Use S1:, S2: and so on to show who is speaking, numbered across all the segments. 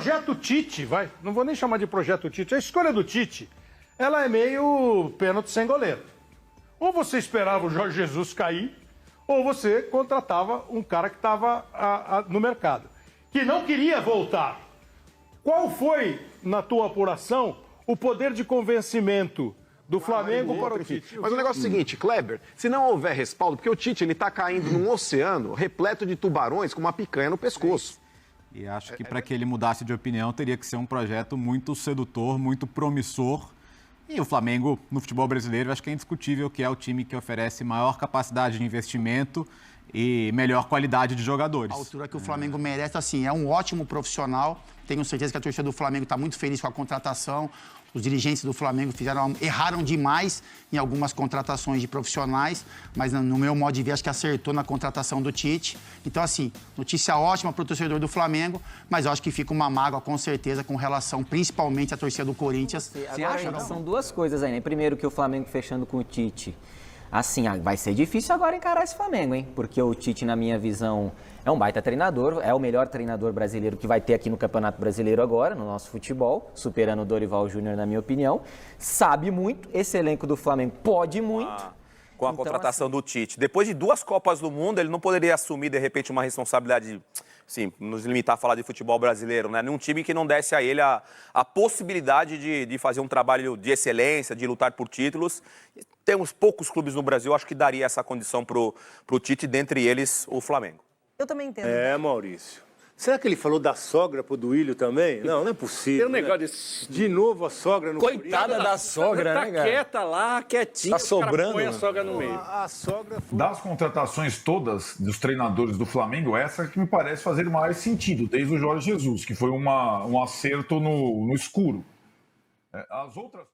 S1: projeto Tite, não vou nem chamar de projeto Tite, a escolha do Tite, ela é meio pênalti sem goleiro. Ou você esperava o Jorge Jesus cair, ou você contratava um cara que estava no mercado, que não queria voltar. Qual foi, na tua apuração, o poder de convencimento do Flamengo para o Tite?
S2: Mas o negócio é o seguinte, Kleber, se não houver respaldo, porque o Tite ele está caindo num oceano repleto de tubarões com uma picanha no pescoço.
S3: E acho que para que ele mudasse de opinião, teria que ser um projeto muito sedutor, muito promissor. E o Flamengo, no futebol brasileiro, acho que é indiscutível que é o time que oferece maior capacidade de investimento e melhor qualidade de jogadores.
S4: A altura que o Flamengo merece, assim, é um ótimo profissional. Tenho certeza que a torcida do Flamengo está muito feliz com a contratação. Os dirigentes do Flamengo erraram demais em algumas contratações de profissionais, mas no meu modo de ver, acho que acertou na contratação do Tite. Então, assim, notícia ótima para o torcedor do Flamengo, mas eu acho que fica uma mágoa, com certeza, com relação principalmente à torcida do Corinthians.
S5: Você acha? São duas coisas aí, né? Primeiro, que o Flamengo fechando com o Tite. Assim, vai ser difícil agora encarar esse Flamengo, hein? Porque o Tite, na minha visão, é um baita treinador, é o melhor treinador brasileiro que vai ter aqui no Campeonato Brasileiro agora, no nosso futebol, superando o Dorival Júnior, na minha opinião. Sabe muito, esse elenco do Flamengo pode muito.
S6: Com a contratação do Tite. Depois de 2 Copas do Mundo, ele não poderia assumir, de repente, uma responsabilidade, sim, nos limitar a falar de futebol brasileiro, né? Num time que não desse a ele a possibilidade de fazer um trabalho de excelência, de lutar por títulos. Temos poucos clubes no Brasil, acho que daria essa condição pro Tite, dentre eles o Flamengo.
S7: Eu também entendo.
S8: Maurício. Será que ele falou da sogra pro Duílio também? Não, não é possível.
S9: Tem um negócio desse...
S8: De novo a sogra no
S9: Coitada da sogra, né, cara? Tá quieta lá, quietinha.
S8: Tá sobrando.
S9: Põe a sogra no meio.
S8: A sogra foi...
S10: Das contratações todas dos treinadores do Flamengo, essa que me parece fazer mais sentido, desde o Jorge Jesus, que foi um acerto no escuro. As outras...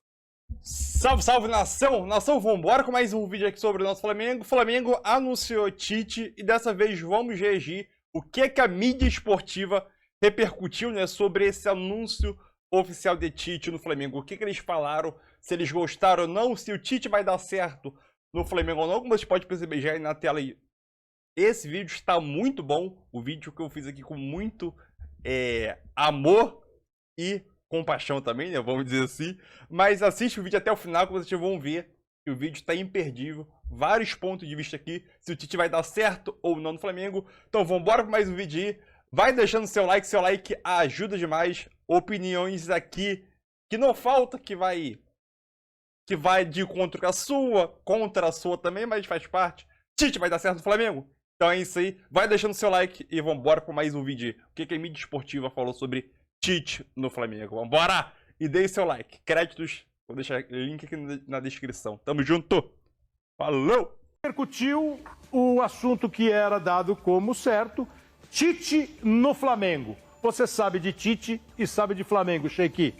S9: Salve, salve, nação! Nação, vambora com mais um vídeo aqui sobre o nosso Flamengo. O Flamengo anunciou Tite e dessa vez vamos reagir o que a mídia esportiva repercutiu, né, sobre esse anúncio oficial de Tite no Flamengo. O que eles falaram, se eles gostaram ou não, se o Tite vai dar certo no Flamengo ou não. Como você pode perceber já aí na tela aí, esse vídeo está muito bom. O vídeo que eu fiz aqui com muito amor e compaixão também, né, vamos dizer assim. Mas assiste o vídeo até o final que vocês vão ver que o vídeo está imperdível. Vários pontos de vista aqui, se o Tite vai dar certo ou não no Flamengo. Então vamos embora para mais um vídeo aí. Vai deixando seu like ajuda demais. Opiniões aqui que não falta, que vai de contra a sua também, mas faz parte. Tite vai dar certo no Flamengo? Então é isso aí. Vai deixando seu like e vamos embora para mais um vídeo aí. O que a mídia esportiva falou sobre Tite no Flamengo? Vambora! E deixe seu like. Créditos, vou deixar o link aqui na descrição. Tamo junto! Falou!
S1: Repercutiu o assunto que era dado como certo, Tite no Flamengo. Você sabe de Tite e sabe de Flamengo, Sheiki.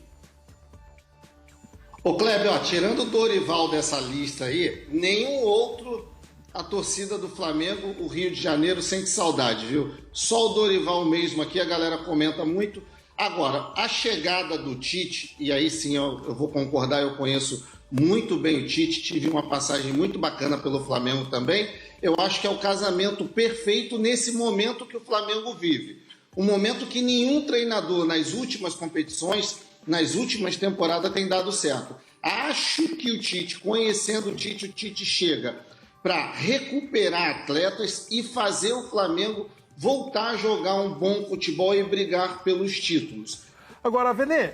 S11: Ô Kleber, tirando o Dorival dessa lista aí, nenhum outro a torcida do Flamengo, o Rio de Janeiro, sente saudade, viu? Só o Dorival mesmo aqui, a galera comenta muito. Agora, a chegada do Tite, e aí sim eu vou concordar, eu conheço muito bem o Tite, tive uma passagem muito bacana pelo Flamengo também. Eu acho que é o casamento perfeito nesse momento que o Flamengo vive. Um momento que nenhum treinador nas últimas competições, nas últimas temporadas tem dado certo. Acho que o Tite, conhecendo o Tite chega para recuperar atletas e fazer o Flamengo voltar a jogar um bom futebol e brigar pelos títulos.
S1: Agora, Venê,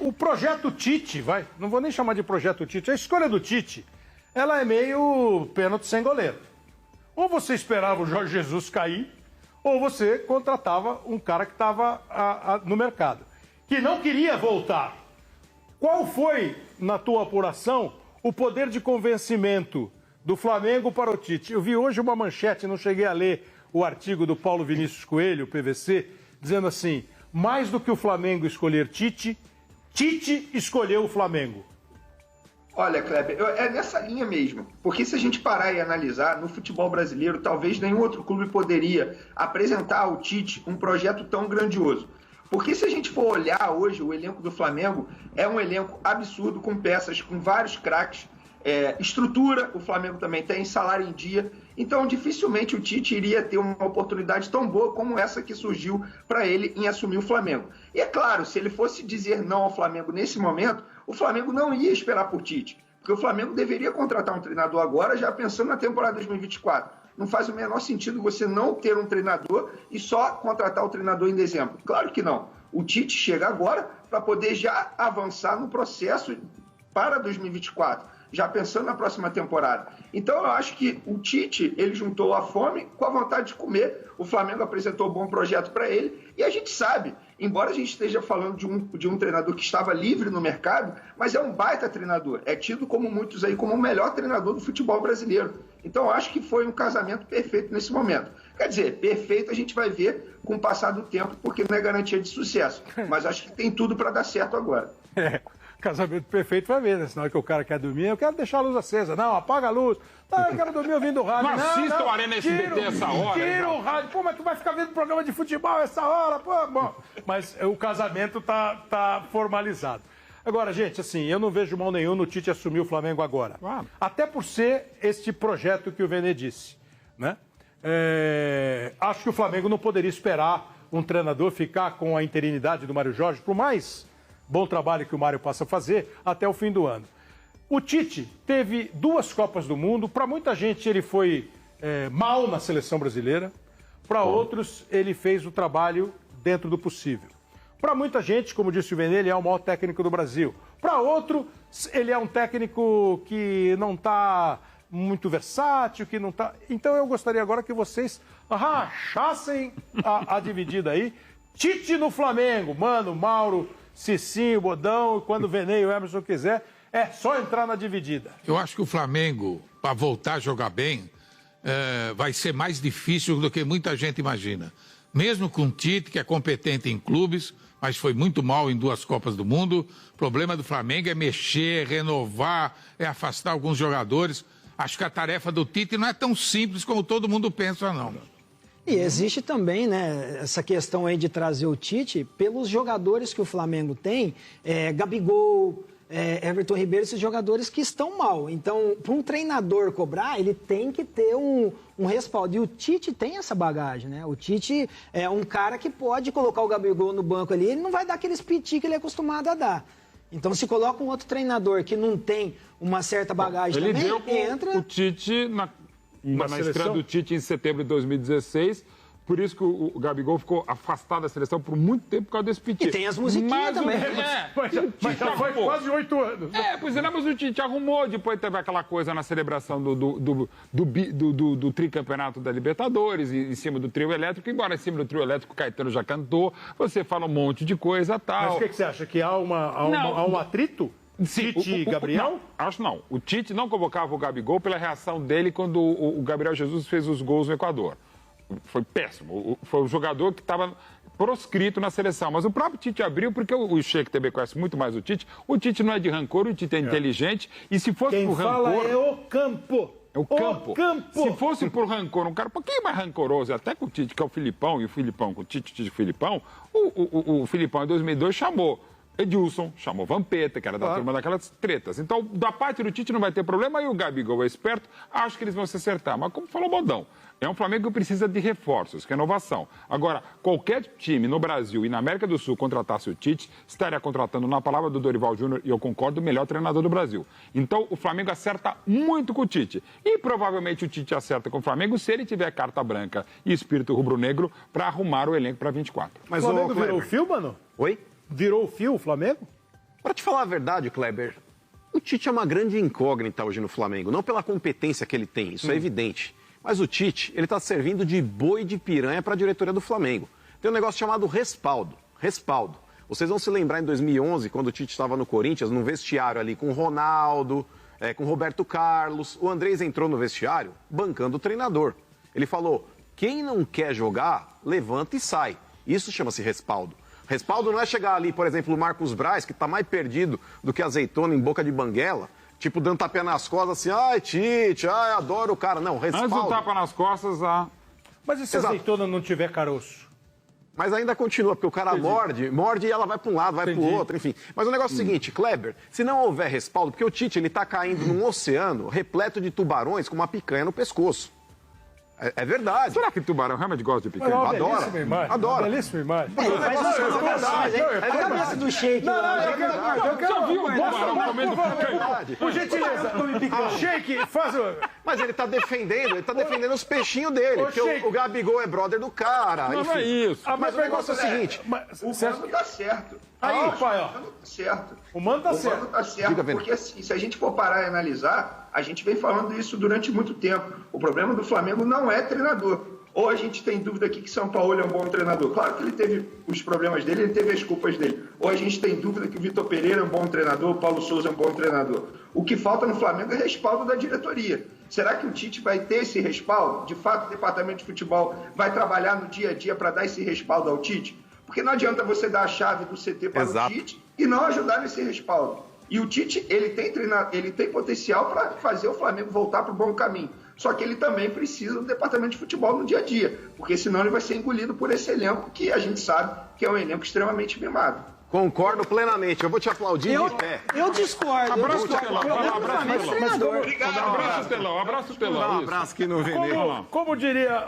S1: o projeto Tite, não vou nem chamar de projeto Tite, a escolha do Tite, ela é meio pênalti sem goleiro. Ou você esperava o Jorge Jesus cair, ou você contratava um cara que estava no mercado, que não queria voltar. Qual foi, na tua apuração, o poder de convencimento do Flamengo para o Tite? Eu vi hoje uma manchete, não cheguei a ler o artigo do Paulo Vinícius Coelho, o PVC, dizendo assim: mais do que o Flamengo escolher Tite, Tite escolheu o Flamengo.
S12: Olha, Kleber, é nessa linha mesmo. Porque se a gente parar e analisar, no futebol brasileiro, talvez nenhum outro clube poderia apresentar ao Tite um projeto tão grandioso. Porque se a gente for olhar hoje, o elenco do Flamengo é um elenco absurdo, com peças, com vários craques. Estrutura, o Flamengo também tem, salário em dia. Então, dificilmente o Tite iria ter uma oportunidade tão boa como essa que surgiu para ele em assumir o Flamengo. E é claro, se ele fosse dizer não ao Flamengo nesse momento, o Flamengo não ia esperar por Tite, porque o Flamengo deveria contratar um treinador agora, já pensando na temporada 2024. Não faz o menor sentido você não ter um treinador e só contratar o treinador em dezembro. Claro que não. O Tite chega agora para poder já avançar no processo para 2024, já pensando na próxima temporada. Então eu acho que o Tite, ele juntou a fome com a vontade de comer. O Flamengo apresentou um bom projeto para ele e a gente sabe, embora a gente esteja falando de um treinador que estava livre no mercado, mas é um baita treinador. É tido como muitos aí como o melhor treinador do futebol brasileiro. Então eu acho que foi um casamento perfeito nesse momento. Quer dizer, perfeito a gente vai ver com o passar do tempo, porque não é garantia de sucesso. Mas acho que tem tudo para dar certo agora.
S1: Casamento perfeito vai ver, né? Senão é que o cara quer dormir, eu quero deixar a luz acesa. Não, apaga a luz. Não, eu quero dormir ouvindo o rádio.
S7: Não assista o Arena SBT essa hora.
S1: Tira o rádio. Pô, mas tu vai ficar vendo programa de futebol essa hora? Pô, bom. Mas o casamento tá formalizado. Agora, gente, assim, eu não vejo mal nenhum no Tite assumir o Flamengo agora. Claro. Até por ser este projeto que o Vene disse, né? Acho que o Flamengo não poderia esperar um treinador ficar com a interinidade do Mário Jorge, por mais bom trabalho que o Mário possa fazer, até o fim do ano. O Tite teve 2 Copas do Mundo. Para muita gente ele foi mal na seleção brasileira. Para outros ele fez o trabalho dentro do possível. Para muita gente, como disse o Vene, ele é o maior técnico do Brasil. Para outro, ele é um técnico que não está muito versátil, que não está... Então eu gostaria agora que vocês rachassem a dividida aí. Tite no Flamengo, Mano, Mauro, Cicinho, Bodão, e quando o Vene e o Emerson quiser, é só entrar na dividida.
S7: Eu acho que o Flamengo, para voltar a jogar bem, vai ser mais difícil do que muita gente imagina. Mesmo com o Tite, que é competente em clubes, mas foi muito mal em 2 Copas do Mundo. O problema do Flamengo é mexer, renovar, afastar alguns jogadores. Acho que a tarefa do Tite não é tão simples como todo mundo pensa, não.
S13: E existe também, né, essa questão aí de trazer o Tite pelos jogadores que o Flamengo tem, Gabigol, Everton Ribeiro, esses jogadores que estão mal. Então, para um treinador cobrar, ele tem que ter um respaldo. E o Tite tem essa bagagem, né? O Tite é um cara que pode colocar o Gabigol no banco ali, ele não vai dar aqueles piti que ele é acostumado a dar. Então, se coloca um outro treinador que não tem uma certa bagagem
S14: ele
S13: também,
S14: deu com
S13: entra...
S14: o Tite na estreia do Tite em setembro de 2016. Por isso que o Gabigol ficou afastado da seleção por muito tempo por causa desse piti.
S13: E tem as musiquinhas também.
S1: Mas já foi quase 8 anos.
S14: Pois é, mas o Tite arrumou. Depois teve aquela coisa na celebração do tricampeonato da Libertadores, em cima do trio elétrico. Embora em cima do trio elétrico o Caetano já cantou, você fala um monte de coisa e tal.
S1: Mas o que você acha? Que há um atrito?
S14: Sim,
S1: Tite e Gabriel?
S14: Não, acho não. O Tite não convocava o Gabigol pela reação dele quando o Gabriel Jesus fez os gols no Equador. Foi péssimo. Foi um jogador que estava proscrito na seleção. Mas o próprio Tite abriu, porque o Sheik também conhece muito mais o Tite. O Tite não é de rancor, o Tite é inteligente. E se fosse
S1: Quem
S14: por
S1: fala
S14: rancor...
S1: é o campo.
S14: É o campo. Se fosse por rancor, um cara um pouquinho mais rancoroso, até com o Tite, que é o Filipão, e o Filipão com o Tite e o Filipão, o Filipão em 2002 chamou Edilson, chamou Vampeta, que era da turma daquelas tretas. Então, da parte do Tite não vai ter problema, e o Gabigol é esperto, acho que eles vão se acertar. Mas como falou o Bodão, é um Flamengo que precisa de reforços, renovação. Agora, qualquer time no Brasil e na América do Sul contratasse o Tite, estaria contratando, na palavra do Dorival Júnior, e eu concordo, o melhor treinador do Brasil. Então, o Flamengo acerta muito com o Tite. E provavelmente o Tite acerta com o Flamengo se ele tiver carta branca e espírito rubro-negro para arrumar o elenco para 24.
S1: Mas o Flamengo virou o fio, mano?
S2: Oi?
S1: Virou o fio o Flamengo?
S2: Para te falar a verdade, Kleber, o Tite é uma grande incógnita hoje no Flamengo. Não pela competência que ele tem, isso é evidente. Mas o Tite, ele está servindo de boi de piranha para a diretoria do Flamengo. Tem um negócio chamado respaldo. Respaldo. Vocês vão se lembrar em 2011, quando o Tite estava no Corinthians, no vestiário ali com o Ronaldo, com o Roberto Carlos. O Andrés entrou no vestiário bancando o treinador. Ele falou, quem não quer jogar, levanta e sai. Isso chama-se respaldo. Respaldo não é chegar ali, por exemplo, o Marcos Braz, que está mais perdido do que azeitona em boca de banguela, tipo, dando tapé nas costas, assim, ai, Tite, ai, adoro o cara. Não, respaldo.
S14: Antes do tapa nas costas,
S1: Mas e se a azeitona não tiver caroço?
S2: Mas ainda continua, porque o cara morde e ela vai para um lado, vai para o outro, enfim. Mas o negócio é o seguinte, Kleber, se não houver respaldo, porque o Tite, ele está caindo num oceano repleto de tubarões com uma picanha no pescoço. É verdade.
S14: Será que tubarão realmente gosta de picanha?
S2: Adora. Adora.
S1: Belíssima imagem.
S13: A cabeça do Sheik.
S14: Já viu o tubarão comendo picanha?
S1: Por gentileza, Sheik, faz o...
S2: Mas ele tá defendendo os peixinhos dele. Porque o Gabigol é brother do cara.
S14: Não, não é isso.
S2: Mas o negócio é o seguinte.
S12: O mano tá certo.
S1: Aí, pai, ó.
S12: O mano tá certo.
S1: O mano tá
S12: O
S1: certo.
S12: mano tá certo, porque assim, se a gente for parar e analisar, a gente vem falando isso durante muito tempo. O problema do Flamengo não é treinador. Ou a gente tem dúvida aqui que São Paulo é um bom treinador. Claro que ele teve os problemas dele, ele teve as culpas dele. Ou a gente tem dúvida que o Vitor Pereira é um bom treinador, o Paulo Souza é um bom treinador. O que falta no Flamengo é respaldo da diretoria. Será que o Tite vai ter esse respaldo? De fato, o departamento de futebol vai trabalhar no dia a dia para dar esse respaldo ao Tite? Porque não adianta você dar a chave do CT para o Tite e não ajudar nesse respaldo. E o Tite, ele tem potencial para fazer o Flamengo voltar para o bom caminho. Só que ele também precisa do departamento de futebol no dia a dia, porque senão ele vai ser engolido por esse elenco que a gente sabe que é um elenco extremamente mimado.
S2: Concordo plenamente. Eu vou te aplaudir de pé.
S13: Eu discordo.
S14: Abraço, Telão. Abraço,
S2: Dá
S14: Telão.
S2: um abraço aqui no Vene.
S1: Como diria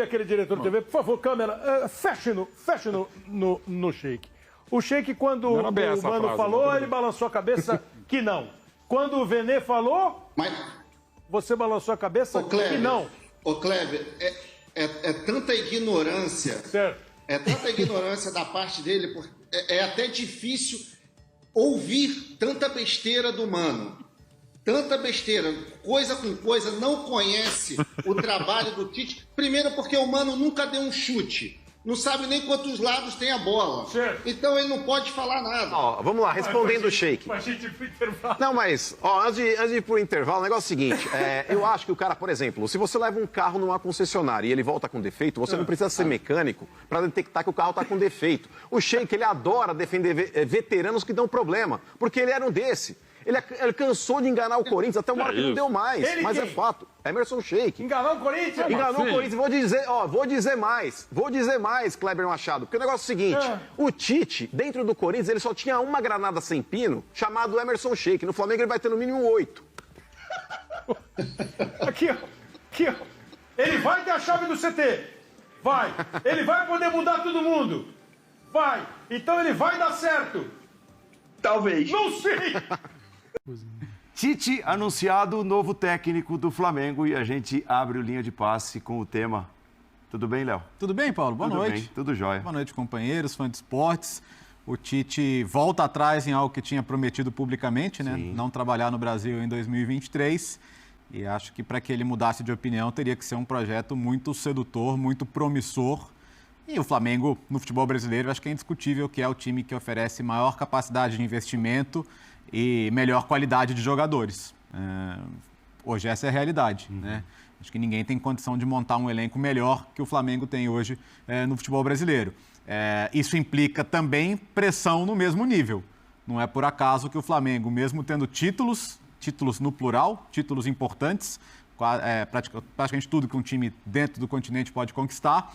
S1: aquele diretor de TV, por favor, câmera, feche no Sheik. O Sheik, quando o Mano falou, ele balançou a cabeça que não. Quando o Vene falou, você balançou a cabeça que não.
S11: Ô, Kleber, é tanta ignorância.
S1: Certo.
S11: É tanta ignorância da parte dele, porque é até difícil ouvir tanta besteira do Mano. Tanta besteira, coisa com coisa, não conhece o trabalho do Tite. Primeiro porque o Mano nunca deu um chute. Não sabe nem quantos lados tem a bola.
S1: Certo.
S11: Então ele não pode falar nada.
S2: Ó, vamos lá, respondendo o Sheik. Não, mas, ó, antes de ir pro intervalo, o negócio é o seguinte, eu acho que o cara, por exemplo, se você leva um carro numa concessionária e ele volta com defeito, você não precisa ser mecânico para detectar que o carro tá com defeito. O Sheik, ele adora defender veteranos que dão problema, porque ele era um desse. Ele cansou de enganar o Corinthians até uma hora que não deu mais. Mas é fato. Emerson Sheik.
S1: Enganou o Corinthians?
S2: Enganou o Corinthians. Vou dizer mais, Kleber Machado. Porque o negócio é o seguinte: o Tite, dentro do Corinthians, ele só tinha uma granada sem pino, chamado Emerson Sheik. No Flamengo ele vai ter no mínimo 8.
S1: Aqui, ó. Ele vai ter a chave do CT. Vai. Ele vai poder mudar todo mundo. Vai. Então ele vai dar certo.
S12: Talvez.
S1: Não sei.
S15: Tite anunciado novo técnico do Flamengo e a gente abre o linha de passe com o tema. Tudo bem, Léo?
S3: Tudo bem, Paulo? Boa noite.
S15: Bem, tudo jóia.
S3: Boa noite, companheiros, fãs de esportes. O Tite volta atrás em algo que tinha prometido publicamente, né? Não trabalhar no Brasil em 2023. E acho que para que ele mudasse de opinião teria que ser um projeto muito sedutor, muito promissor. E o Flamengo, no futebol brasileiro, acho que é indiscutível que é o time que oferece maior capacidade de investimento e melhor qualidade de jogadores. Hoje essa é a realidade, né? Acho que ninguém tem condição de montar um elenco melhor que o Flamengo tem hoje no futebol brasileiro. Isso implica também pressão no mesmo nível. Não é por acaso que o Flamengo, mesmo tendo títulos no plural, títulos importantes, praticamente tudo que um time dentro do continente pode conquistar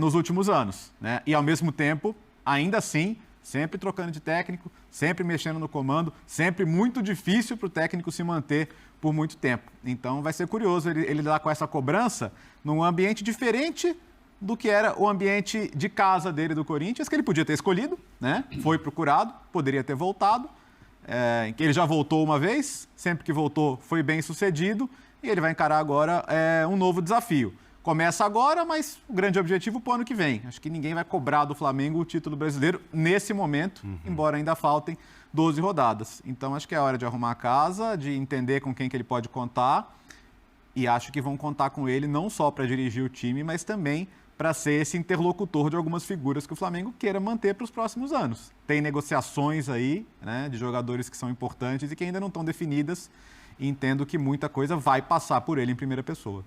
S3: nos últimos anos, né? E ao mesmo tempo, ainda assim, sempre trocando de técnico, sempre mexendo no comando, sempre muito difícil para o técnico se manter por muito tempo. Então vai ser curioso ele lidar com essa cobrança num ambiente diferente do que era o ambiente de casa dele do Corinthians, que ele podia ter escolhido, né? Foi procurado, poderia ter voltado, que ele já voltou uma vez, sempre que voltou foi bem sucedido, e ele vai encarar agora um novo desafio. Começa agora, mas o grande objetivo para o ano que vem. Acho que ninguém vai cobrar do Flamengo o título brasileiro nesse momento, embora ainda faltem 12 rodadas. Então acho que é hora de arrumar a casa, de entender com quem que ele pode contar, e acho que vão contar com ele não só para dirigir o time, mas também para ser esse interlocutor de algumas figuras que o Flamengo queira manter para os próximos anos. Tem negociações aí, né, de jogadores que são importantes e que ainda não estão definidas, e entendo que muita coisa vai passar por ele em primeira pessoa.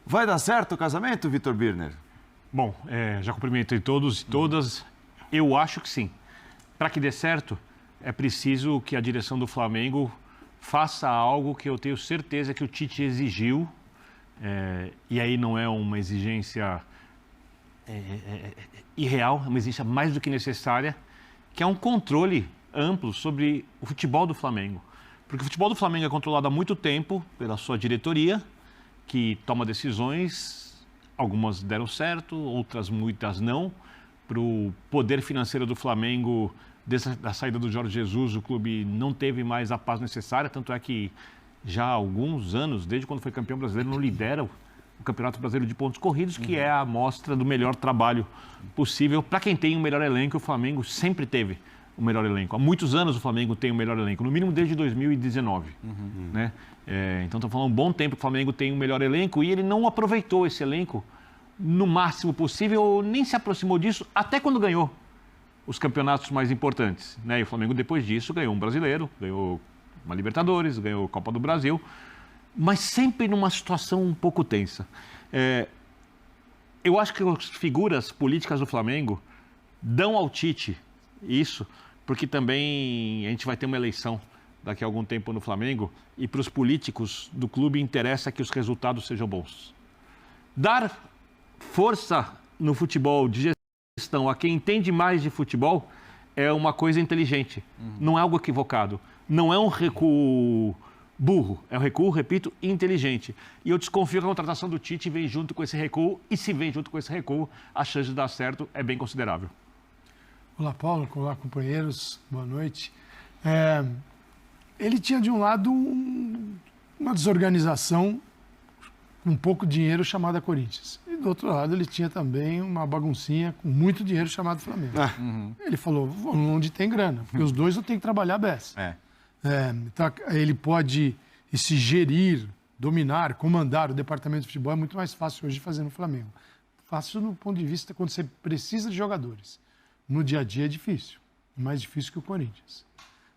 S15: Vai dar certo o casamento, Vitor Birner?
S16: Bom, já cumprimentei todos e todas. Eu acho que sim. Para que dê certo, é preciso que a direção do Flamengo faça algo que eu tenho certeza que o Tite exigiu. E aí não é uma exigência irreal, é uma exigência mais do que necessária, que é um controle amplo sobre o futebol do Flamengo. Porque o futebol do Flamengo é controlado há muito tempo pela sua diretoria que toma decisões, algumas deram certo, outras muitas não. Para o poder financeiro do Flamengo, da saída do Jorge Jesus, o clube não teve mais a paz necessária, tanto é que já há alguns anos, desde quando foi campeão brasileiro, não lidera o Campeonato Brasileiro de Pontos Corridos, que é a amostra do melhor trabalho possível. Para quem tem o melhor elenco, o Flamengo sempre teve o melhor elenco. Há muitos anos o Flamengo tem o melhor elenco, no mínimo desde 2019. Né? Então, estamos falando um bom tempo que o Flamengo tem o melhor elenco e ele não aproveitou esse elenco no máximo possível, ou nem se aproximou disso, até quando ganhou os campeonatos mais importantes. Né? E o Flamengo, depois disso, ganhou um brasileiro, ganhou uma Libertadores, ganhou a Copa do Brasil, mas sempre numa situação um pouco tensa. Eu acho que as figuras políticas do Flamengo dão ao Tite isso, porque também a gente vai ter uma eleição daqui a algum tempo no Flamengo, e para os políticos do clube interessa que os resultados sejam bons. Dar força no futebol de gestão a quem entende mais de futebol é uma coisa inteligente, não é algo equivocado, não é um recuo burro, é um recuo, repito, inteligente. E eu desconfio que a contratação do Tite vem junto com esse recuo, e se vem junto com esse recuo, a chance de dar certo é bem considerável.
S17: Olá, Paulo, olá, companheiros, boa noite. Ele tinha de um lado uma desorganização com pouco dinheiro chamada Corinthians. E do outro lado ele tinha também uma baguncinha com muito dinheiro chamado Flamengo. Ele falou, vamos onde tem grana, porque os dois não tem que trabalhar a beça. Então, ele pode se gerir, dominar, comandar o departamento de futebol é muito mais fácil hoje de fazer no Flamengo. Fácil no ponto de vista quando você precisa de jogadores. No dia a dia é difícil, mais difícil que o Corinthians.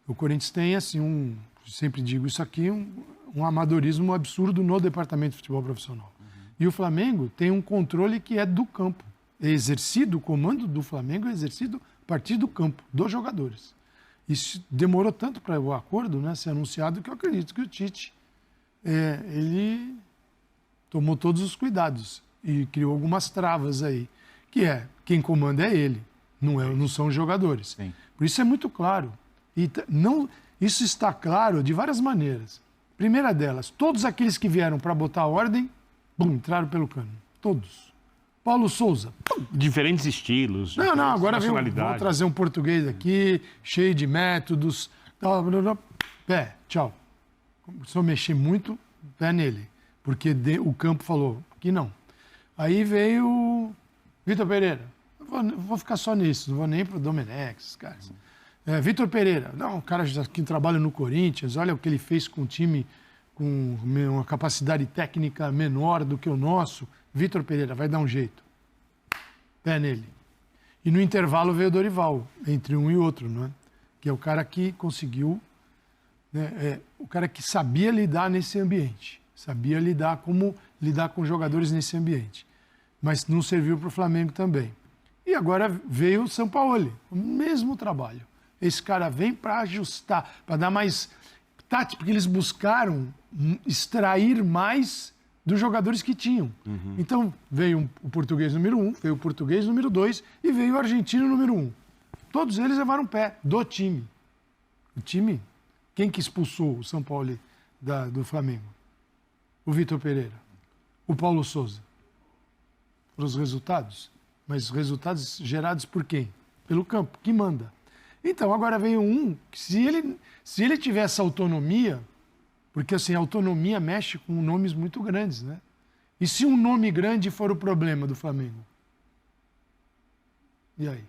S17: O Corinthians tem, assim, sempre digo isso aqui, um amadorismo absurdo no departamento de futebol profissional. E o Flamengo tem um controle que é do campo. É exercido, o comando do Flamengo é exercido a partir do campo, dos jogadores. Isso demorou tanto para o acordo, né, ser anunciado, que eu acredito que o Tite ele tomou todos os cuidados e criou algumas travas aí, que quem comanda é ele, não são os jogadores. Sim. Por isso é muito claro. E isso está claro de várias maneiras. Primeira delas, todos aqueles que vieram para botar ordem, entraram pelo cano. Todos. Paulo Souza.
S16: Diferentes estilos.
S17: Não, agora vou trazer um português aqui, cheio de métodos. Tchau. Começou a mexer muito, pé nele. Porque o campo falou que não. Aí veio o Vitor Pereira. Vou ficar só nisso, não vou nem para o Domenech, esses caras. Vitor Pereira, um cara que trabalha no Corinthians, olha o que ele fez com um time com uma capacidade técnica menor do que o nosso. Vitor Pereira, vai dar um jeito. Pé nele. E no intervalo veio o Dorival, entre um e outro, não é? Que é o cara que conseguiu, né, o cara que sabia lidar nesse ambiente, sabia lidar com jogadores nesse ambiente. Mas não serviu para o Flamengo também. E agora veio o Sampaoli, o mesmo trabalho. Esse cara vem para ajustar, para dar mais tática, porque eles buscaram extrair mais dos jogadores que tinham. Então, veio o português número 1, veio o português número 2 e veio o argentino número 1. Todos eles levaram pé do time. O time, quem que expulsou o Sampaoli do Flamengo? O Vitor Pereira. O Paulo Souza. Foram os resultados. Mas os resultados gerados por quem? Pelo campo, que manda. Então, agora veio que se ele tiver essa autonomia, porque assim, a autonomia mexe com nomes muito grandes, né? E se um nome grande for o problema do Flamengo? E aí?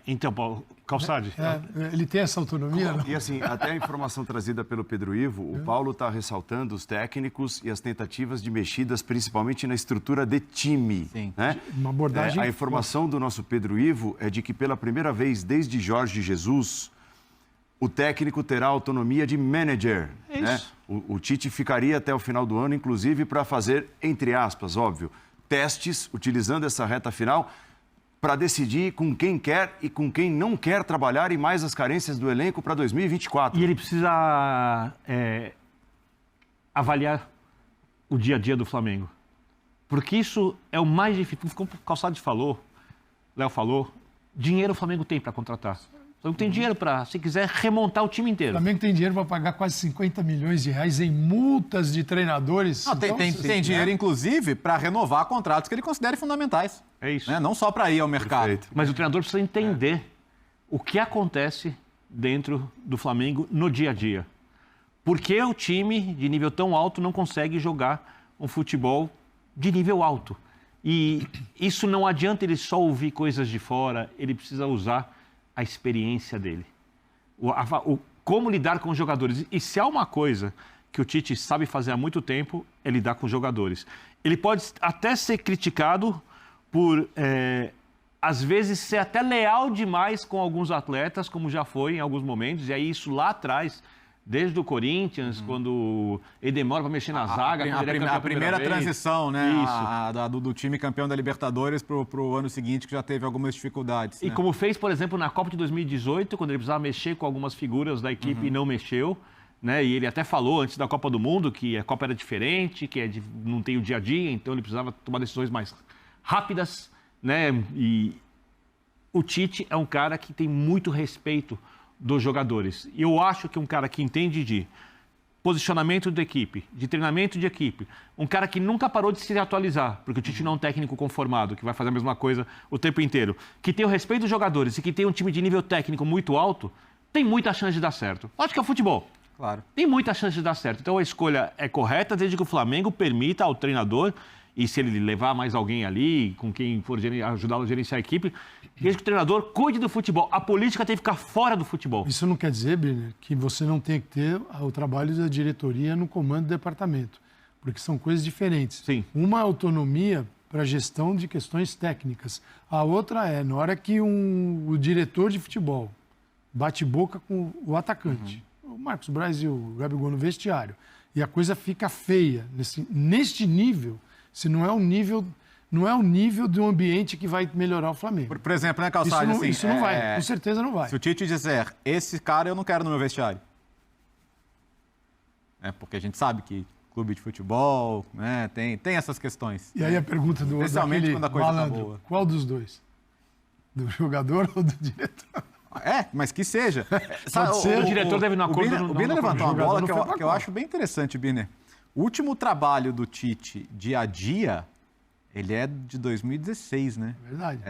S16: Então, Paulo, Calçade.
S17: Ele tem essa autonomia? Não?
S15: E assim, até a informação trazida pelo Pedro Ivo, o Paulo está ressaltando os técnicos e as tentativas de mexidas, principalmente na estrutura de time.
S17: Sim.
S15: Né?
S17: Uma abordagem...
S15: A informação do nosso Pedro Ivo é de que pela primeira vez desde Jorge Jesus, o técnico terá autonomia de manager. Né? O Tite ficaria até o final do ano, inclusive, para fazer, entre aspas, óbvio, testes, utilizando essa reta final, para decidir com quem quer e com quem não quer trabalhar e mais as carências do elenco para 2024.
S16: E ele precisa avaliar o dia a dia do Flamengo. Porque isso é o mais difícil. Como o Calçade falou, Léo falou, dinheiro o Flamengo tem para contratar. O Flamengo tem dinheiro para, se quiser, remontar o time
S17: O
S16: inteiro.
S17: Flamengo tem dinheiro para pagar quase 50 milhões de reais em multas de treinadores.
S3: Não, tem dinheiro, inclusive, para renovar contratos que ele considere fundamentais.
S16: É isso.
S3: Né? Não só para ir ao mercado.
S16: Mas o treinador precisa entender o que acontece dentro do Flamengo no dia a dia. Por que o time de nível tão alto não consegue jogar um futebol de nível alto? E isso não adianta ele só ouvir coisas de fora, ele precisa usar a experiência dele. Como lidar com os jogadores. E se há uma coisa que o Tite sabe fazer há muito tempo, é lidar com os jogadores. Ele pode até ser criticado por, às vezes, ser até leal demais com alguns atletas, como já foi em alguns momentos, e aí isso lá atrás, desde o Corinthians, quando ele demora para mexer na zaga.
S3: A primeira transição, né?
S16: Isso.
S3: Do time campeão da Libertadores para o ano seguinte, que já teve algumas dificuldades.
S16: E
S3: né?
S16: como fez, por exemplo, na Copa de 2018, quando ele precisava mexer com algumas figuras da equipe e não mexeu. Né? E ele até falou antes da Copa do Mundo que a Copa era diferente, que não tem o dia a dia, então ele precisava tomar decisões mais rápidas. Né? E o Tite é um cara que tem muito respeito dos jogadores. E eu acho que um cara que entende de posicionamento da equipe, de treinamento de equipe, um cara que nunca parou de se atualizar, porque o Tite não é um técnico conformado, que vai fazer a mesma coisa o tempo inteiro, que tem o respeito dos jogadores e que tem um time de nível técnico muito alto, tem muita chance de dar certo. Acho que é futebol.
S3: Claro.
S16: Tem muita chance de dar certo. Então a escolha é correta desde que o Flamengo permita ao treinador, e se ele levar mais alguém ali, com quem for ajudá-lo a gerenciar a equipe, desde que o treinador cuide do futebol. A política tem que ficar fora do futebol.
S17: Isso não quer dizer, Brenner, que você não tem que ter o trabalho da diretoria no comando do departamento, porque são coisas diferentes.
S16: Sim.
S17: Uma é autonomia para a gestão de questões técnicas. A outra é, na hora que o diretor de futebol bate boca com o atacante, o Marcos Braz e o Gabigol no vestiário, e a coisa fica feia neste nível, se não é o nível de um ambiente que vai melhorar o Flamengo.
S3: Por exemplo, né, Calçado?
S17: Isso não vai, com certeza não vai.
S3: Se o Tite disser, esse cara eu não quero no meu vestiário. Porque a gente sabe que clube de futebol, né, tem essas questões.
S17: E aí a pergunta do
S3: especialmente quando a coisa
S17: malandro,
S3: tá boa.
S17: qual dos dois? Do jogador ou do diretor?
S3: Mas que seja.
S17: Pode ser.
S16: O diretor deve ir no acordo.
S3: O Biner levantou uma bola que eu acho bem interessante, Biner. O último trabalho do Tite dia a dia, ele é de 2016, né?
S17: Verdade.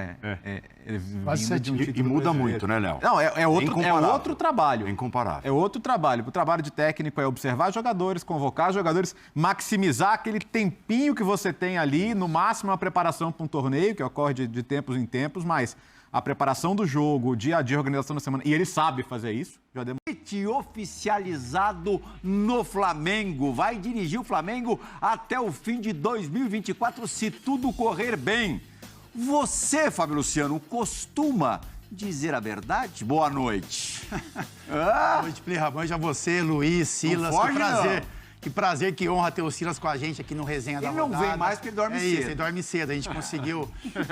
S3: Quase
S15: 7 anos. E muda muito, né, Léo?
S3: Não, é outro trabalho.
S15: É incomparável.
S3: É outro trabalho. O trabalho de técnico é observar jogadores, convocar jogadores, maximizar aquele tempinho que você tem ali, no máximo a preparação para um torneio, que ocorre de tempos em tempos, mas a preparação do jogo, o dia a dia, a organização da semana, e ele sabe fazer isso. Já deu...
S18: Oficializado no Flamengo. Vai dirigir o Flamengo até o fim de 2024, se tudo correr bem. Você, Fábio Luciano, costuma dizer a verdade? Boa noite.
S4: Boa noite, Play Rabanja, você, Luiz, Silas.
S18: Foge,
S4: que prazer.
S18: não.
S4: Que prazer, que honra ter o Silas com a gente aqui no Resenha da Rodada.
S18: Ele não vem mais porque ele dorme cedo.
S4: Isso, ele dorme cedo. A gente conseguiu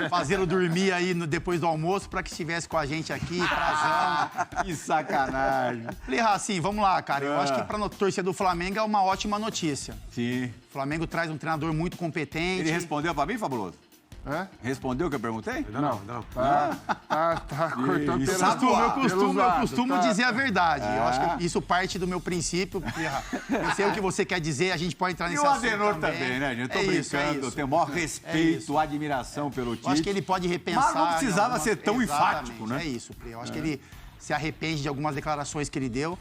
S4: fazê-lo dormir aí depois do almoço para que estivesse com a gente aqui, trazendo.
S18: Que sacanagem.
S4: Falei, assim, vamos lá, cara. Eu acho que para a torcida do Flamengo é uma ótima notícia.
S18: Sim.
S4: O Flamengo traz um treinador muito competente.
S18: Ele respondeu para mim, Fabuloso? Respondeu o que eu perguntei?
S14: Não. Tá cortando
S4: Eu costumo dizer a verdade. Eu acho que isso parte do meu princípio. Eu sei o que você quer dizer, a gente pode entrar nesse assunto.
S18: E o Adenor também, né, gente? Eu tô brincando, eu tenho o maior respeito, admiração pelo Tite.
S4: Eu acho que ele pode repensar.
S18: Mas não precisava ser tão enfático, né?
S4: É isso, eu acho que ele se arrepende de algumas declarações que ele deu,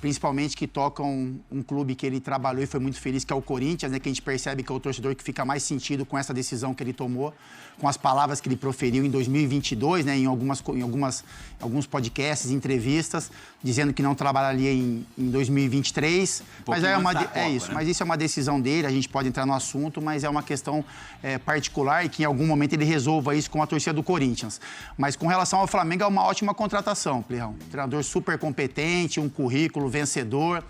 S4: principalmente que tocam um clube que ele trabalhou e foi muito feliz, que é o Corinthians, né? Que a gente percebe que é o torcedor que fica mais sentido com essa decisão que ele tomou, com as palavras que ele proferiu em 2022, né? Em alguns podcasts, entrevistas, dizendo que não trabalharia em 2023. Mas mas isso é uma decisão dele, a gente pode entrar no assunto, mas é uma questão particular e que em algum momento ele resolva isso com a torcida do Corinthians. Mas com relação ao Flamengo, é uma ótima contratação, Plirrão. Um treinador super competente, um currículo vencedor,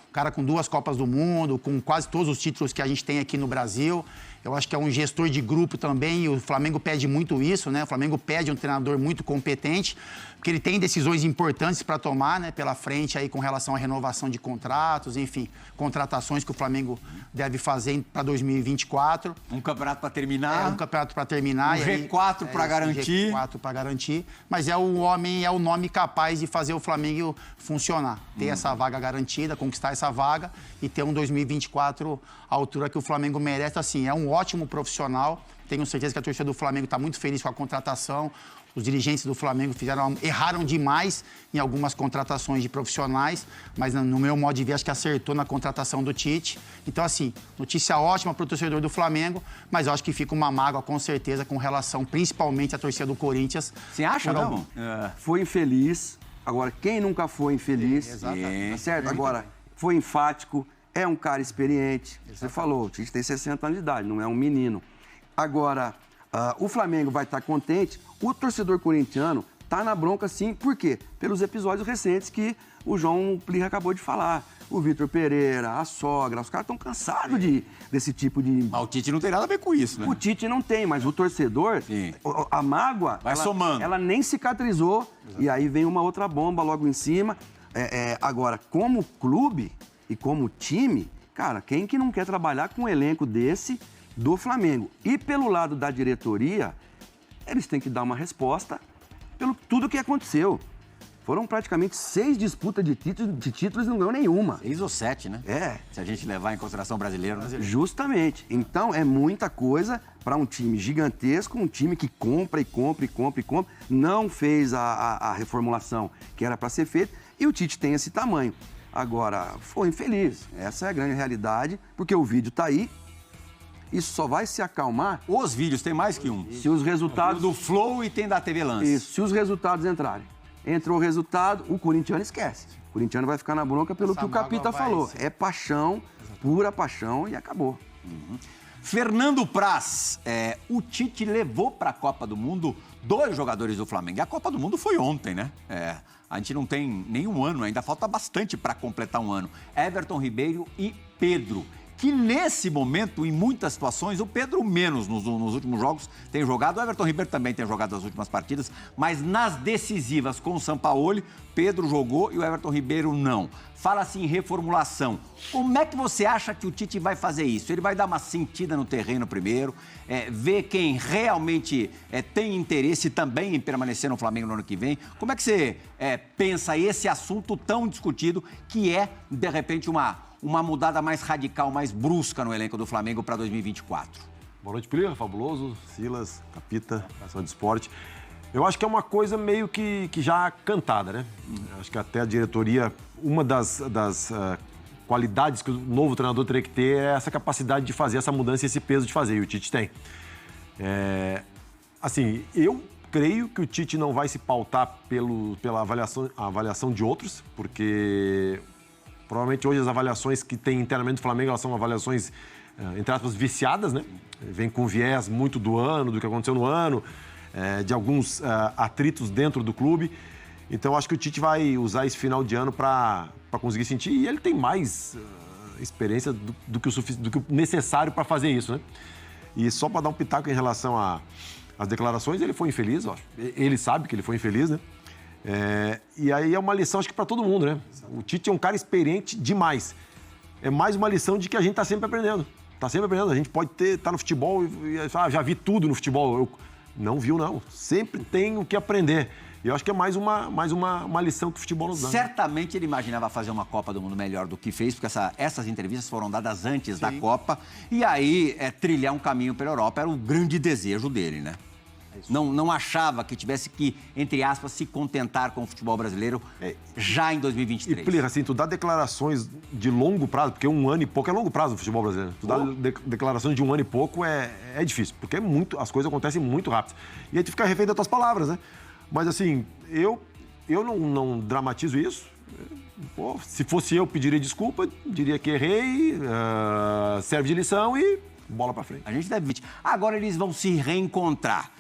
S4: um cara com 2 Copas do Mundo, com quase todos os títulos que a gente tem aqui no Brasil. Eu acho que é um gestor de grupo também, e o Flamengo pede muito isso, né? O Flamengo pede um treinador muito competente, porque ele tem decisões importantes para tomar, né? Pela frente aí com relação à renovação de contratos, enfim, contratações que o Flamengo deve fazer para 2024.
S18: Um campeonato para terminar.
S4: Um campeonato para terminar.
S18: Um G4 para garantir.
S4: Um G4 para garantir. Mas é o homem, é o nome capaz de fazer o Flamengo funcionar. Ter essa vaga garantida, conquistar essa vaga e ter um 2024 à altura que o Flamengo merece. Assim, é um ótimo profissional. Tenho certeza que a torcida do Flamengo está muito feliz com a contratação. Os dirigentes do Flamengo erraram demais em algumas contratações de profissionais, mas no meu modo de ver, acho que acertou na contratação do Tite. Então, assim, notícia ótima para o torcedor do Flamengo, mas eu acho que fica uma mágoa, com certeza, com relação principalmente à torcida do Corinthians.
S18: Você acha, não?
S19: Foi infeliz. Agora, quem nunca foi infeliz, tá certo? Agora, foi enfático, é um cara experiente. Você falou, o Tite tem 60 anos de idade, não é um menino. Agora, o Flamengo vai estar contente. O torcedor corintiano está na bronca, sim. Por quê? Pelos episódios recentes que o João Plirra acabou de falar. O Vitor Pereira, a sogra, os caras estão cansados desse tipo de...
S18: Mas o Tite não tem nada a ver com isso, né?
S19: O Tite não tem, mas o torcedor, a mágoa,
S18: vai somando.
S19: Ela nem cicatrizou. Exato. E aí vem uma outra bomba logo em cima. Agora, como clube e como time, cara, quem que não quer trabalhar com um elenco desse do Flamengo? E pelo lado da diretoria, eles têm que dar uma resposta pelo tudo que aconteceu. Foram praticamente 6 disputas de títulos e não ganhou nenhuma.
S18: 6 ou 7, né?
S19: É.
S18: Se a gente levar em consideração o brasileiro.
S19: Justamente. Então, é muita coisa para um time gigantesco, um time que compra e compra e compra e compra. Não fez a reformulação que era para ser feita e o Tite tem esse tamanho. Agora, foi infeliz. Essa é a grande realidade, porque o vídeo está aí. Isso só vai se acalmar...
S18: Os vídeos, tem mais que um.
S19: Se os resultados...
S18: Do Flow e tem da TV Lance.
S19: Isso, se os resultados entrarem. Entrou o resultado, o corintiano esquece. O corintiano vai ficar na bronca pelo que o Capita falou. É paixão, pura paixão e acabou.
S18: Fernando Praz, o Tite levou para a Copa do Mundo 2 jogadores do Flamengo. E a Copa do Mundo foi ontem, né? A gente não tem nenhum ano, ainda falta bastante para completar um ano. Everton Ribeiro e Pedro. Que nesse momento, em muitas situações, o Pedro menos nos últimos jogos tem jogado, o Everton Ribeiro também tem jogado as últimas partidas, mas nas decisivas com o Sampaoli, Pedro jogou e o Everton Ribeiro não. Fala-se em reformulação. Como é que você acha que o Tite vai fazer isso? Ele vai dar uma sentida no terreno primeiro, ver quem realmente tem interesse também em permanecer no Flamengo no ano que vem? Como é que você pensa esse assunto tão discutido que é, de repente, uma mudada mais radical, mais brusca no elenco do Flamengo para 2024?
S20: Boa noite, Plirra, Fabuloso, Silas, Capita, Nação de Esporte. Eu acho que é uma coisa meio que já cantada, né? Eu acho que até a diretoria, uma das qualidades que o novo treinador teria que ter é essa capacidade de fazer essa mudança e esse peso de fazer, e o Tite tem. Assim, eu creio que o Tite não vai se pautar pela avaliação de outros, porque... Provavelmente hoje as avaliações que tem internamente do Flamengo, elas são avaliações, entre aspas, viciadas, né? Vem com viés muito do ano, do que aconteceu no ano, de alguns atritos dentro do clube. Então, acho que o Tite vai usar esse final de ano para conseguir sentir. E ele tem mais experiência do que o necessário para fazer isso, né? E só para dar um pitaco em relação às declarações, ele foi infeliz, ó. Ele sabe que ele foi infeliz, né? E aí é uma lição, acho que para todo mundo, né? O Tite é um cara experiente demais. É mais uma lição de que a gente está sempre aprendendo. Está sempre aprendendo. A gente pode estar no futebol e já vi tudo no futebol. Eu não viu, não. Sempre tem o que aprender. E eu acho que é mais uma lição que o futebol nos dá.
S18: Certamente ele imaginava fazer uma Copa do Mundo melhor do que fez, porque essas entrevistas foram dadas antes da Copa. E aí, trilhar um caminho pela Europa era o grande desejo dele, né? Não achava que tivesse que, entre aspas, se contentar com o futebol brasileiro já em 2023.
S20: E, Plirra, assim, tu dá declarações de longo prazo, porque 1 ano e pouco é longo prazo no futebol brasileiro. Tu dá declarações de 1 ano e pouco é difícil, porque as coisas acontecem muito rápido. E aí tu fica refém das tuas palavras, né? Mas, assim, eu não dramatizo isso. Pô, se fosse eu, pediria desculpa, diria que errei, serve de lição e bola pra frente.
S18: A gente deve... Agora eles vão se reencontrar.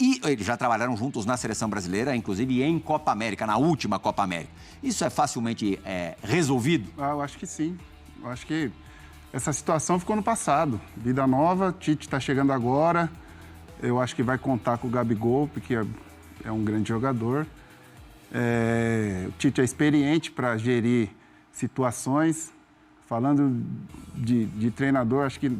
S18: E eles já trabalharam juntos na Seleção Brasileira, inclusive em Copa América, na última Copa América. Isso é facilmente resolvido?
S21: Eu acho que sim. Eu acho que essa situação ficou no passado. Vida nova, Tite está chegando agora. Eu acho que vai contar com o Gabigol, porque é um grande jogador. O Tite é experiente para gerir situações. Falando de treinador, acho que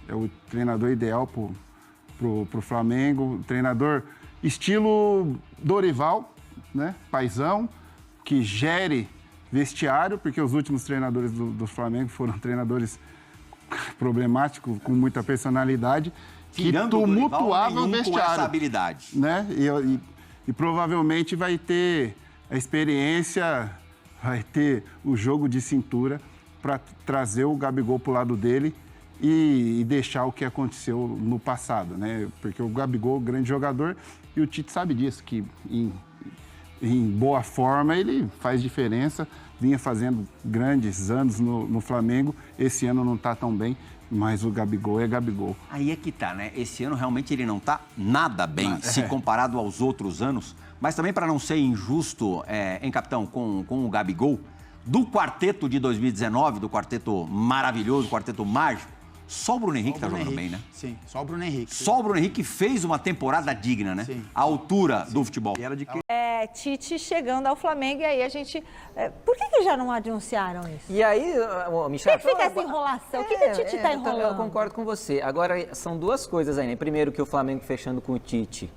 S21: é o treinador ideal pro Flamengo. Treinador estilo Dorival, né? Paizão, que gere vestiário, porque os últimos treinadores do Flamengo foram treinadores problemáticos, com muita personalidade,
S18: Tirando
S21: que
S18: o Dorival,
S21: tumultuavam o
S18: nenhum com
S21: vestiário.
S18: essa habilidade.
S21: Né? E provavelmente vai ter a experiência, vai ter o jogo de cintura para trazer o Gabigol para o lado dele e deixar o que aconteceu no passado, né? Porque o Gabigol é um grande jogador e o Tite sabe disso, que em boa forma ele faz diferença, vinha fazendo grandes anos no Flamengo, esse ano não está tão bem, mas o Gabigol é Gabigol.
S18: Aí é que tá, né? Esse ano realmente ele não tá nada bem, se comparado aos outros anos, mas também para não ser injusto, hein, capitão, com o Gabigol, do quarteto de 2019, do quarteto maravilhoso, quarteto mágico, só o Bruno Henrique tá jogando bem, né?
S4: Sim, só o Bruno Henrique.
S18: Só o Bruno Henrique fez uma temporada digna, né?
S4: Sim.
S18: A altura do futebol.
S22: Tite chegando ao Flamengo e aí a gente... por que já não anunciaram isso?
S5: E aí, Michel...
S22: Por que fica essa enrolação? O que o Tite tá enrolando?
S5: Eu concordo com você. Agora, são duas coisas aí, né? Primeiro que o Flamengo fechando com o Tite.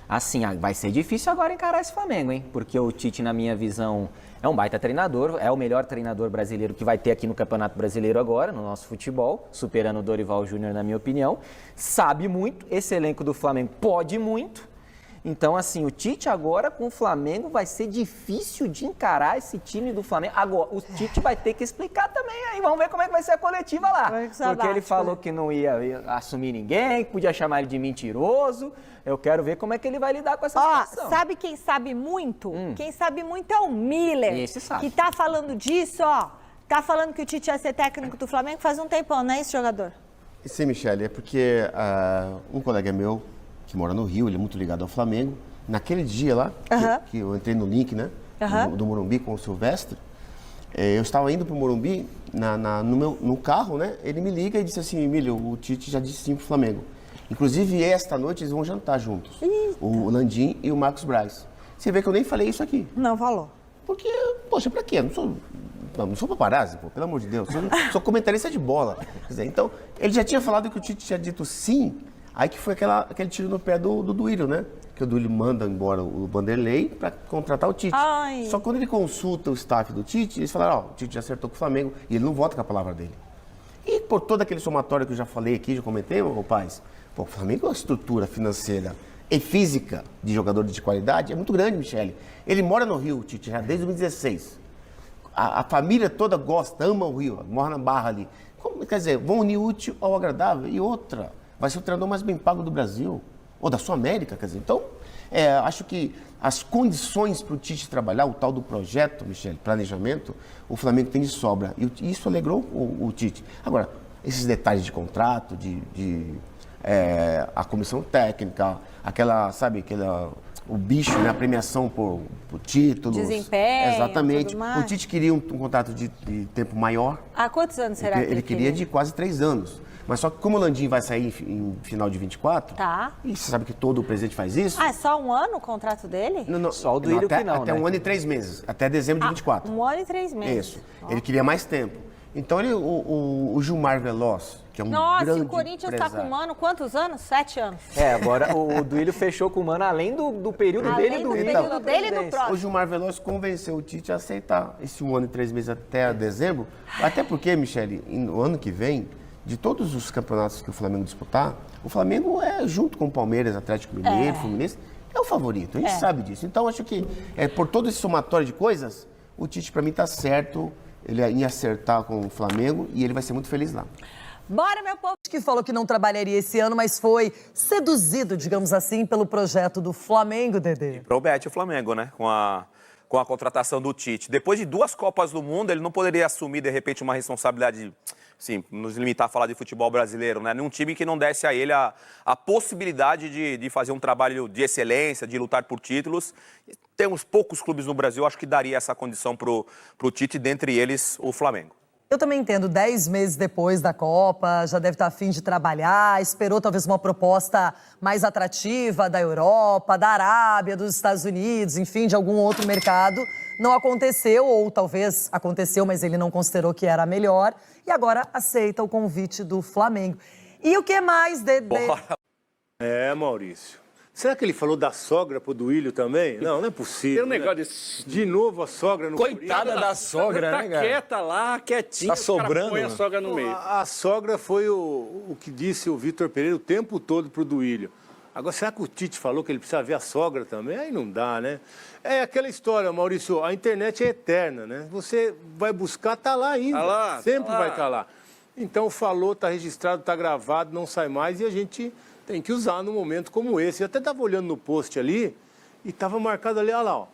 S5: Assim, vai ser difícil agora encarar esse Flamengo, hein? Porque o Tite, na minha visão, é um baita treinador, é o melhor treinador brasileiro que vai ter aqui no Campeonato Brasileiro agora, no nosso futebol, superando o Dorival Júnior, na minha opinião. Sabe muito, esse elenco do Flamengo pode muito. Então, assim, o Tite agora com o Flamengo vai ser difícil de encarar esse time do Flamengo. Agora, o Tite vai ter que explicar também aí. Vamos ver como é que vai ser a coletiva lá. Porque ele falou que não ia assumir ninguém, que podia chamar ele de mentiroso. Eu quero ver como é que ele vai lidar com essa situação.
S22: Sabe quem sabe muito? Quem sabe muito é o Miller.
S5: Esse sabe.
S22: Que tá falando disso, ó. Tá falando que o Tite ia ser técnico do Flamengo faz um tempão, não é isso, jogador?
S23: Sim, Michele, é porque um colega meu, que mora no Rio, ele é muito ligado ao Flamengo. Naquele dia lá, que eu entrei no link, né? Do Morumbi com o Silvestre, eu estava indo para o Morumbi, no carro, né? Ele me liga e disse assim, Emílio, o Tite já disse sim pro Flamengo. Inclusive, esta noite eles vão jantar juntos. O Landim e o Marcos Braz. Você vê que eu nem falei isso aqui.
S22: Não falou.
S23: Porque, poxa, pra quê? Não sou paparazzi, pô, pelo amor de Deus. Sou comentarista de bola. Quer dizer, então, ele já tinha falado que o Tite tinha dito sim. Aí que foi aquele tiro no pé do Duílio, né? Que o Duílio manda embora o Vanderlei para contratar o Tite.
S22: Ai.
S23: Só que quando ele consulta o staff do Tite, eles falaram, o Tite já acertou com o Flamengo e ele não vota com a palavra dele. E por todo aquele somatório que eu já falei aqui, já comentei, ô Paz, o Flamengo é uma estrutura financeira e física de jogadores de qualidade, é muito grande, Michele. Ele mora no Rio, o Tite, já desde 2016. A família toda gosta, ama o Rio, mora na Barra ali. Quer dizer, vão unir o útil ao agradável. E outra, vai ser o treinador mais bem pago do Brasil, ou da Sul América, quer dizer. Então, acho que as condições para o Tite trabalhar, o tal do projeto, Michele, planejamento, o Flamengo tem de sobra. E isso alegrou o Tite. Agora, esses detalhes de contrato, a comissão técnica, o bicho, né, a premiação por títulos.
S22: Desempenho,
S23: exatamente.
S22: tudo mais.
S23: O Tite queria um contrato de tempo maior.
S22: Há quantos anos será que
S23: ele queria? De quase 3 anos. Mas só que como o Landim vai sair em final de 24, e você sabe que todo presidente faz isso.
S22: Ah, é só um ano o contrato dele?
S23: Não,
S5: só o Duílio que não,
S23: até
S5: né?
S23: 1 ano e 3 meses, até dezembro de 24.
S22: 1 ano e 3 meses.
S23: Isso. Ele queria mais tempo. Então o Gilmar Veloz, que é um
S22: Nossa,
S23: grande
S22: o Corinthians está com o
S23: empresário.
S22: Mano quantos anos? 7 anos.
S5: Agora o Duílio fechou com o Mano, além do período dele e do
S22: período dele e do próximo.
S23: O Gilmar Veloz convenceu o Tite a aceitar esse 1 ano e 3 meses até dezembro. Até porque, Michele, no ano que vem, de todos os campeonatos que o Flamengo disputar, o Flamengo junto com o Palmeiras, Atlético Mineiro, Fluminense, é o favorito. A gente sabe disso. Então, acho que por todo esse somatório de coisas, o Tite, para mim, está certo. Ele ia acertar com o Flamengo e ele vai ser muito feliz lá.
S22: Bora, meu povo!
S24: Que falou que não trabalharia esse ano, mas foi seduzido, digamos assim, pelo projeto do Flamengo, Dedê.
S6: Promete o Flamengo, né? Com a contratação do Tite. Depois de 2 Copas do Mundo, ele não poderia assumir, de repente, uma responsabilidade, sim, nos limitar a falar de futebol brasileiro, né? Num time que não desse a ele a possibilidade de fazer um trabalho de excelência, de lutar por títulos. Temos poucos clubes no Brasil, acho que daria essa condição pro Tite, dentre eles o Flamengo.
S24: Eu também entendo, 10 meses depois da Copa, já deve estar a fim de trabalhar, esperou talvez uma proposta mais atrativa da Europa, da Arábia, dos Estados Unidos, enfim, de algum outro mercado. Não aconteceu, ou talvez aconteceu, mas ele não considerou que era a melhor, e agora aceita o convite do Flamengo. E o que mais
S7: É, Maurício. Será que ele falou da sogra pro Duílio também? Não, não é possível.
S8: Tem um negócio
S7: desse... De novo a sogra no
S8: Coitada da sogra,
S7: tá
S8: né, cara?
S7: quieta lá, quietinha.
S8: Tá sobrando. Põe a sogra no meio.
S7: A sogra foi o que disse o Vitor Pereira o tempo todo pro Duílio. Agora, será que o Tite falou que ele precisa ver a sogra também? Aí não dá, né? É aquela história, Maurício, a internet é eterna, né? Você vai buscar, tá lá ainda.
S8: Tá lá,
S7: sempre
S8: tá lá.
S7: vai estar lá. Então falou, tá registrado, tá gravado, não sai mais e a gente tem que usar num momento como esse. Eu até estava olhando no post ali e estava marcado ali, olha lá, ó,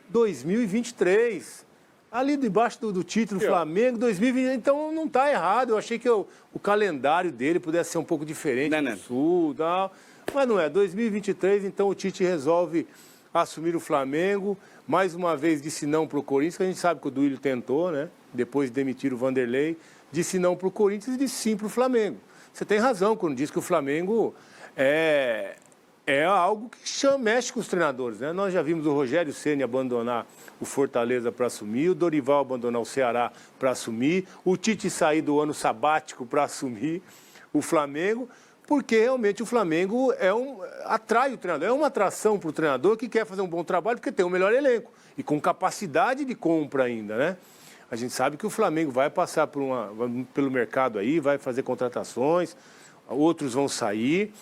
S7: 2023. Ali debaixo do título do Flamengo, 2020. Então não está errado. Eu achei que o calendário dele pudesse ser um pouco diferente do Sul e tal. Mas não é. 2023, então o Tite resolve assumir o Flamengo. Mais uma vez disse não para o Corinthians, que a gente sabe que o Duílio tentou, né? Depois de demitir o Vanderlei. Disse não para o Corinthians e disse sim para o Flamengo. Você tem razão quando diz que o Flamengo é algo que mexe com os treinadores, né? Nós já vimos o Rogério Ceni abandonar o Fortaleza para assumir, o Dorival abandonar o Ceará para assumir, o Tite sair do ano sabático para assumir o Flamengo, porque realmente o Flamengo atrai o treinador, é uma atração para o treinador que quer fazer um bom trabalho porque tem o melhor elenco e com capacidade de compra ainda, né? A gente sabe que o Flamengo vai passar pelo mercado aí, vai fazer contratações, outros vão sair,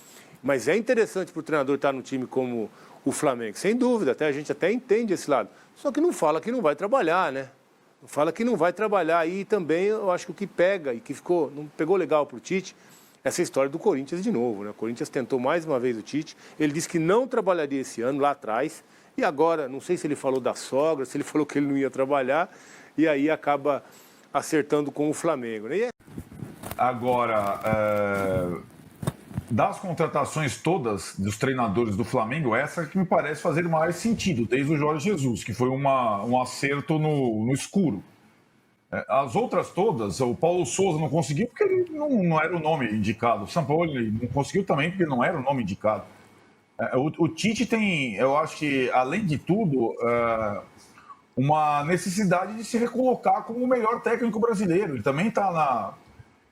S7: mas é interessante para o treinador estar num time como o Flamengo, sem dúvida, a gente até entende esse lado. Só que não fala que não vai trabalhar, né? Não fala que não vai trabalhar. E também eu acho que o que pega e que não pegou legal para o Tite, essa história do Corinthians de novo, né? O Corinthians tentou mais uma vez o Tite, ele disse que não trabalharia esse ano, lá atrás, e agora, não sei se ele falou da sogra, se ele falou que ele não ia trabalhar, e aí acaba acertando com o Flamengo, né?
S9: Agora, das contratações todas dos treinadores do Flamengo, essa que me parece fazer mais sentido, desde o Jorge Jesus, que foi um acerto no escuro. As outras todas, o Paulo Souza não conseguiu porque ele não era o nome indicado. O Sampaoli não conseguiu também porque não era o nome indicado. O Tite tem, eu acho que, além de tudo, uma necessidade de se recolocar como o melhor técnico brasileiro. Ele também está na...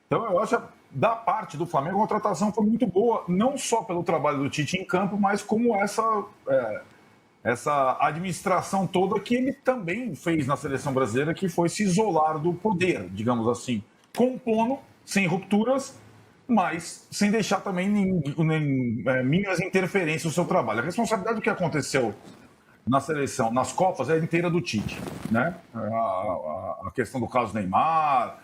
S9: Então, eu acho que da parte do Flamengo a contratação foi muito boa, não só pelo trabalho do Tite em campo, mas como essa administração toda que ele também fez na seleção brasileira, que foi se isolar do poder, digamos assim, compondo, sem rupturas, mas sem deixar também minhas interferências no seu trabalho. A responsabilidade do que aconteceu na seleção, nas Copas, é inteira do Tite, né? A questão do caso Neymar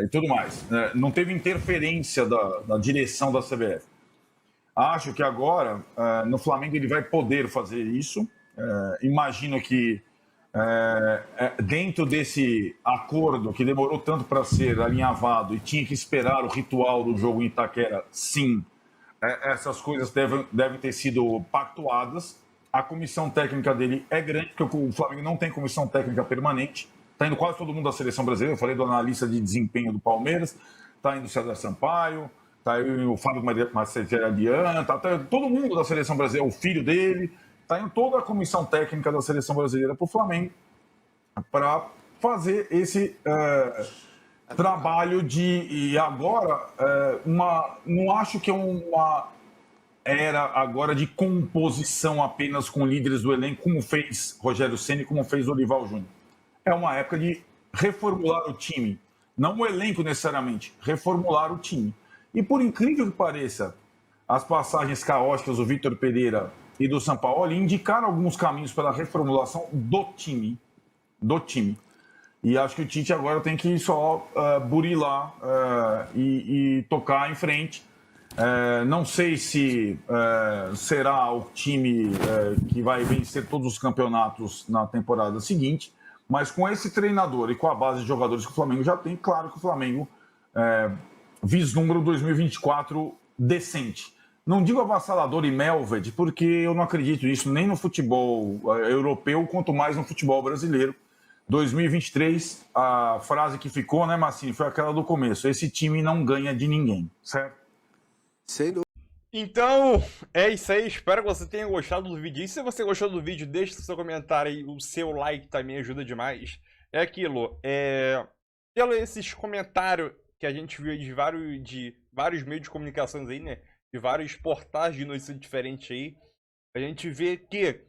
S9: e tudo mais. Não teve interferência da direção da CBF. Acho que agora, no Flamengo, ele vai poder fazer isso. Imagino que, dentro desse acordo que demorou tanto para ser alinhavado e tinha que esperar o ritual do jogo em Itaquera, sim, essas coisas devem ter sido pactuadas. A comissão técnica dele é grande, porque o Flamengo não tem comissão técnica permanente. Está indo quase todo mundo da seleção brasileira. Eu falei do analista de desempenho do Palmeiras, está indo o César Sampaio, está indo o Fábio Marceliano, está todo mundo da seleção brasileira, o filho dele, está indo toda a comissão técnica da seleção brasileira para o Flamengo para fazer esse trabalho e agora, não acho que é uma era agora de composição apenas com líderes do elenco, como fez Rogério Ceni, como fez Dorival Júnior. É uma época de reformular o time. Não o elenco necessariamente, reformular o time. E por incrível que pareça, as passagens caóticas do Vitor Pereira e do Sampaoli indicaram alguns caminhos para a reformulação do time. E acho que o Tite agora tem que só burilar e tocar em frente. Não sei se será o time que vai vencer todos os campeonatos na temporada seguinte, mas com esse treinador e com a base de jogadores que o Flamengo já tem, claro que o Flamengo vislumbra o 2024 decente. Não digo avassalador e Melved, porque eu não acredito nisso nem no futebol europeu, quanto mais no futebol brasileiro. 2023, a frase que ficou, né, Massini, foi aquela do começo. Esse time não ganha de ninguém, certo?
S2: Sem dúvida.
S8: Então, é isso aí. Espero que você tenha gostado do vídeo. E se você gostou do vídeo, deixe seu comentário aí. O seu like também ajuda demais. É aquilo. Pelo esses comentários que a gente viu de vários meios de comunicações aí, né? De vários portais de notícias diferentes aí. A gente vê que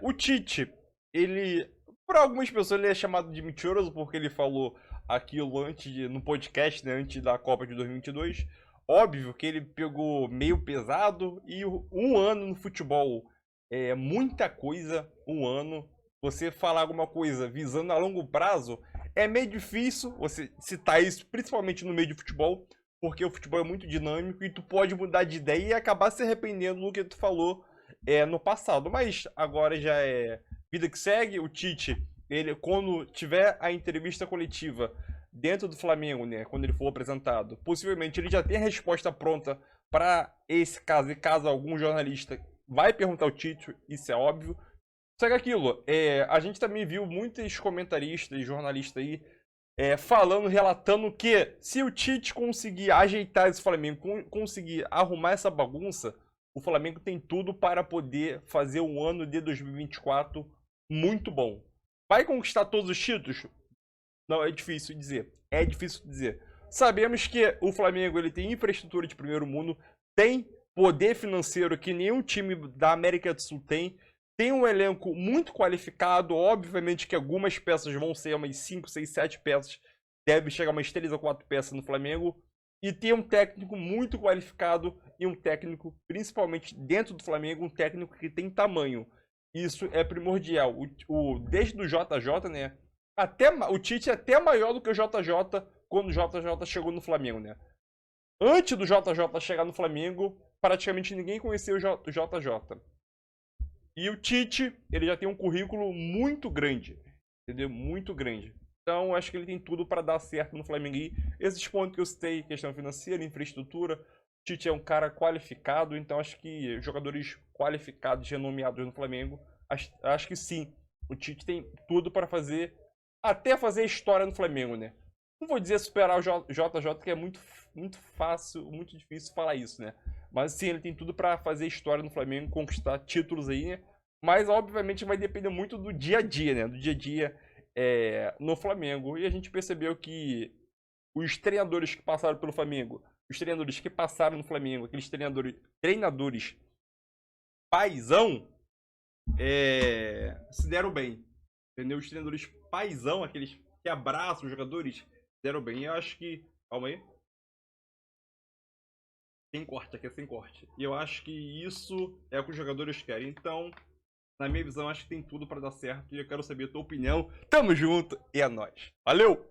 S8: o Tite, ele... Por algumas pessoas ele é chamado de mentiroso porque ele falou aquilo no podcast, né? Antes da Copa de 2022. Óbvio que ele pegou meio pesado e um ano no futebol é muita coisa, um ano. Você falar alguma coisa visando a longo prazo é meio difícil você citar isso, principalmente no meio de futebol, porque o futebol é muito dinâmico e tu pode mudar de ideia e acabar se arrependendo do que tu falou no passado. Mas agora já é vida que segue. O Tite, ele quando tiver a entrevista coletiva dentro do Flamengo, né, quando ele for apresentado, possivelmente ele já tem a resposta pronta para esse caso, e caso algum jornalista vai perguntar ao Tite, isso é óbvio. Só que aquilo, a gente também viu muitos comentaristas e jornalistas aí falando, relatando que se o Tite conseguir ajeitar esse Flamengo, conseguir arrumar essa bagunça, o Flamengo tem tudo para poder fazer um ano de 2024 muito bom. Vai conquistar todos os títulos? Não, é difícil dizer. É difícil dizer. Sabemos que o Flamengo ele tem infraestrutura de primeiro mundo, tem poder financeiro que nenhum time da América do Sul tem um elenco muito qualificado, obviamente que algumas peças vão ser umas 5, 6, 7 peças, deve chegar umas 3 ou 4 peças no Flamengo, e tem um técnico muito qualificado e um técnico, principalmente dentro do Flamengo, um técnico que tem tamanho. Isso é primordial. Desde o JJ, né? O Tite é até maior do que o JJ quando o JJ chegou no Flamengo, né? Antes do JJ chegar no Flamengo, praticamente ninguém conhecia o JJ. E o Tite, ele já tem um currículo muito grande, entendeu? Muito grande. Então, acho que ele tem tudo para dar certo no Flamengo. E esses pontos que eu citei, questão financeira, infraestrutura, o Tite é um cara qualificado, então acho que jogadores qualificados, renomeados no Flamengo, acho que sim, o Tite tem tudo para fazer, até fazer história no Flamengo, né? Não vou dizer superar o JJ, que é muito fácil, muito difícil falar isso, né? Mas sim, ele tem tudo para fazer história no Flamengo, conquistar títulos aí, né? Mas obviamente vai depender muito do dia a dia, né? Do dia a dia no Flamengo. E a gente percebeu que os treinadores que passaram pelo Flamengo, os treinadores que passaram no Flamengo, aqueles treinadores paizão, se deram bem. Entendeu? Os treinadores paizão, aqueles que abraçam os jogadores, se deram bem. Eu acho que... Calma aí. Sem corte, aqui é sem corte. E eu acho que isso é o que os jogadores querem. Então, na minha visão, acho que tem tudo para dar certo. E eu quero saber a tua opinião. Tamo junto e é nóis. Valeu!